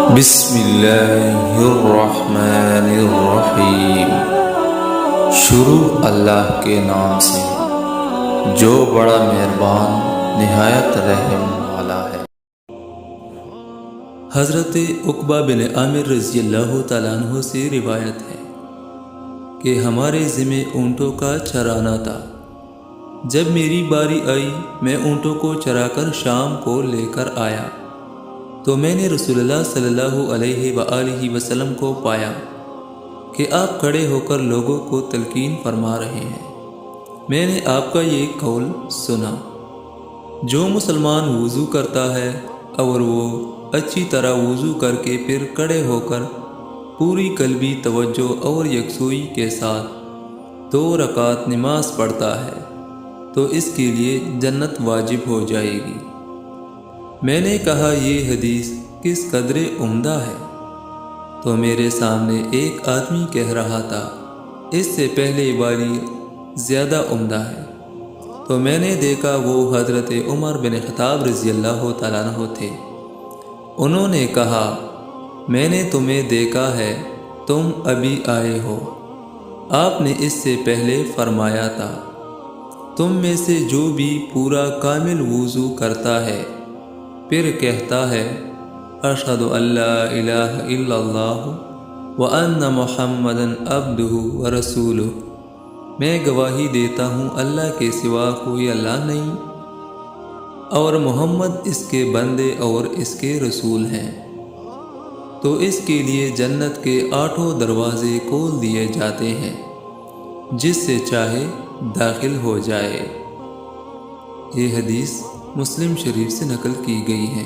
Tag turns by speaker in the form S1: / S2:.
S1: بسم اللہ الرحمن الرحیم۔ شروع اللہ کے نام سے جو بڑا مہربان نہایت رحم والا ہے۔ حضرت عقبہ بن عامر رضی اللہ تعالیٰ عنہ سے روایت ہے کہ ہمارے ذمے اونٹوں کا چرانا تھا۔ جب میری باری آئی میں اونٹوں کو چرا کر شام کو لے کر آیا تو میں نے رسول اللہ صلی اللہ علیہ وآلہ وسلم کو پایا کہ آپ کھڑے ہو کر لوگوں کو تلقین فرما رہے ہیں۔ میں نے آپ کا یہ قول سنا، جو مسلمان وضو کرتا ہے اور وہ اچھی طرح وضو کر کے پھر کھڑے ہو کر پوری قلبی توجہ اور یکسوئی کے ساتھ 2 رکعت نماز پڑھتا ہے تو اس کے لیے جنت واجب ہو جائے گی۔ میں نے کہا یہ حدیث کس قدر عمدہ ہے، تو میرے سامنے ایک آدمی کہہ رہا تھا اس سے پہلے والی زیادہ عمدہ ہے، تو میں نے دیکھا وہ حضرت عمر بن خطاب رضی اللہ تعالیٰ عنہ تھے۔ انہوں نے کہا میں نے تمہیں دیکھا ہے، تم ابھی آئے ہو۔ آپ نے اس سے پہلے فرمایا تھا تم میں سے جو بھی پورا کامل وضو کرتا ہے پھر کہتا ہے اشہد ان لا الہ الا اللہ وان محمدا عبدہ ورسولہ، میں گواہی دیتا ہوں اللہ کے سوا کوئی اللہ نہیں اور محمد اس کے بندے اور اس کے رسول ہیں، تو اس کے لیے جنت کے 8 دروازے کھول دیے جاتے ہیں، جس سے چاہے داخل ہو جائے۔ یہ حدیث مسلم شریف سے نقل کی گئی ہے۔